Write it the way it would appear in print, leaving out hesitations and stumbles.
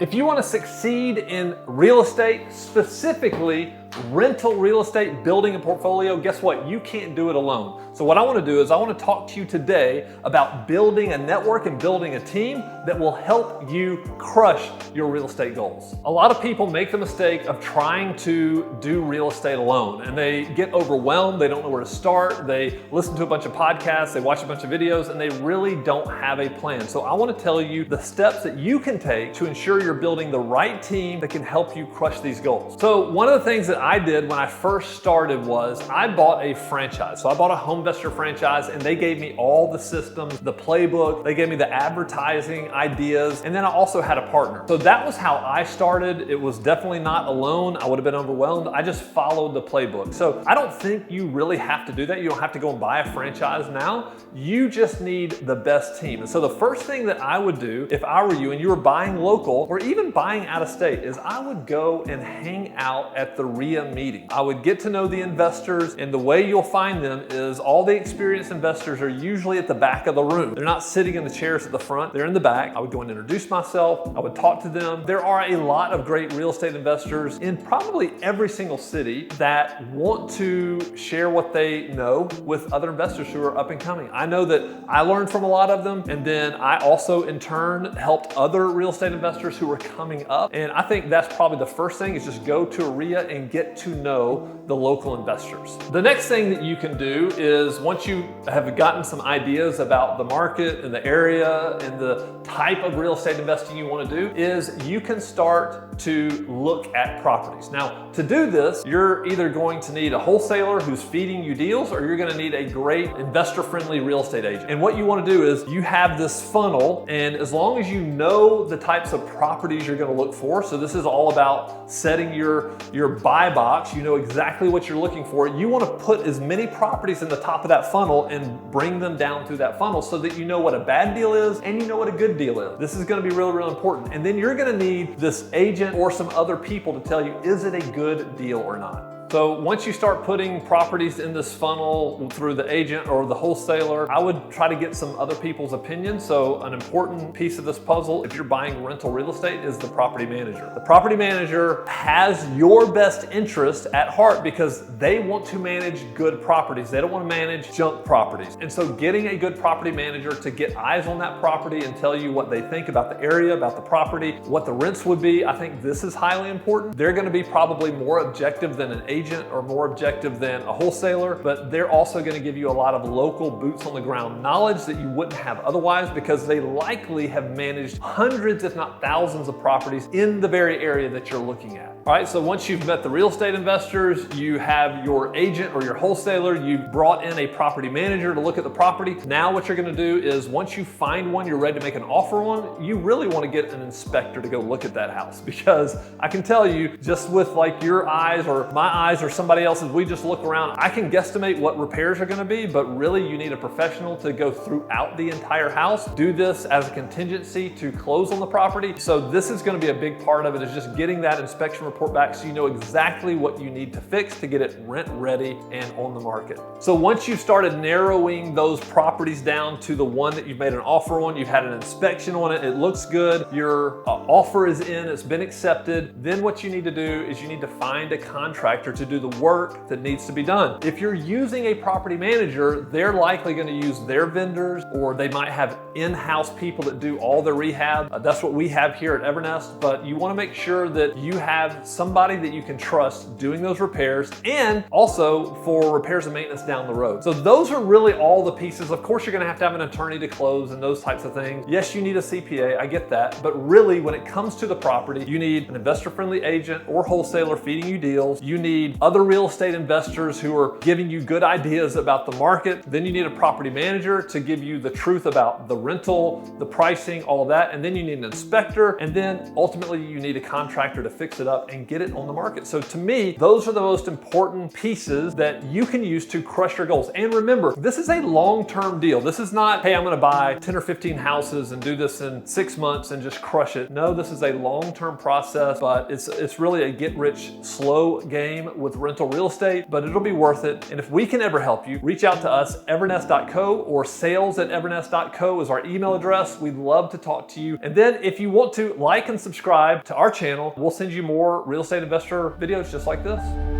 If you want to succeed in real estate, specifically rental real estate, building a portfolio, guess what? You can't do it alone. So what I want to do is I want to talk to you today about building a network and building a team that will help you crush your real estate goals. A lot of people make the mistake of trying to do real estate alone, and they get overwhelmed. They don't know where to start. They listen to a bunch of podcasts, they watch a bunch of videos, and they really don't have a plan. So I want to tell you the steps that you can take to ensure you're building the right team that can help you crush these goals. So one of the things that I did when I first started was I bought a franchise. So I bought a home investor franchise, and they gave me all the systems, the playbook, they gave me the advertising ideas, and then I also had a partner. So that was how I started. It was definitely not alone. I would have been overwhelmed. I just followed the playbook. So I don't think you really have to do that. You don't have to go and buy a franchise now. You just need the best team. And so the first thing that I would do if I were you and you were buying local or even buying out of state is I would go and hang out at the REIA meeting. I would get to know the investors, and the way you'll find them is all the experienced investors are usually at the back of the room. They're not sitting in the chairs at the front, they're in the back. I would go and introduce myself, I would talk to them. There are a lot of great real estate investors in probably every single city that want to share what they know with other investors who are up and coming. I know that I learned from a lot of them, and then I also in turn helped other real estate investors who were coming up. And I think that's probably the first thing, is just go to a REIA and get to know the local investors. The next thing that you can do is, once you have gotten some ideas about the market and the area and the type of real estate investing you want to do, is you can start to look at properties. Now, to do this, you're either going to need a wholesaler who's feeding you deals, or you're going to need a great investor-friendly real estate agent. And what you want to do is you have this funnel, and as long as you know the types of properties you're going to look for, so this is all about setting your buy box, you know exactly what you're looking for. You want to put as many properties in the top of that funnel and bring them down through that funnel so that you know what a bad deal is and you know what a good deal is. This is going to be really, really important. And then you're going to need this agent or some other people to tell you, is it a good deal or not? So once you start putting properties in this funnel through the agent or the wholesaler, I would try to get some other people's opinion. So an important piece of this puzzle, if you're buying rental real estate, is the property manager. The property manager has your best interest at heart because they want to manage good properties. They don't want to manage junk properties. And so getting a good property manager to get eyes on that property and tell you what they think about the area, about the property, what the rents would be, I think this is highly important. They're going to be probably more objective than an agent or more objective than a wholesaler, but they're also going to give you a lot of local boots on the ground knowledge that you wouldn't have otherwise, because they likely have managed hundreds, if not thousands, of properties in the very area that you're looking at. All right, so once you've met the real estate investors, you have your agent or your wholesaler, you've brought in a property manager to look at the property. Now what you're going to do is, once you find one you're ready to make an offer on, you really want to get an inspector to go look at that house, because I can tell you, just with like your eyes or my eyes or somebody else's, we just look around, I can guesstimate what repairs are going to be, but really you need a professional to go throughout the entire house, do this as a contingency to close on the property. So this is going to be a big part of it, is just getting that inspection report back so you know exactly what you need to fix to get it rent ready and on the market. So once you've started narrowing those properties down to the one that you've made an offer on, you've had an inspection on it, it looks good, your offer is in, it's been accepted, then what you need to do is you need to find a contractor to do the work that needs to be done. If you're using a property manager, they're likely going to use their vendors, or they might have in-house people that do all the rehab. That's what we have here at Evernest, but you want to make sure that you have somebody that you can trust doing those repairs, and also for repairs and maintenance down the road. So those are really all the pieces. Of course, you're going to have an attorney to close and those types of things. Yes, you need a CPA, I get that, but really when it comes to the property, you need an investor-friendly agent or wholesaler feeding you deals. You need other real estate investors who are giving you good ideas about the market. Then you need a property manager to give you the truth about the rental, the pricing, all of that. And then you need an inspector. And then ultimately you need a contractor to fix it up and get it on the market. So to me, those are the most important pieces that you can use to crush your goals. And remember, this is a long-term deal. This is not, hey, I'm gonna buy 10 or 15 houses and do this in 6 months and just crush it. No, this is a long-term process, but it's really a get-rich-slow game with rental real estate, but it'll be worth it. And if we can ever help you, reach out to us, evernest.co, or sales@evernest.co is our email address. We'd love to talk to you. And then if you want to like and subscribe to our channel, we'll send you more real estate investor videos just like this.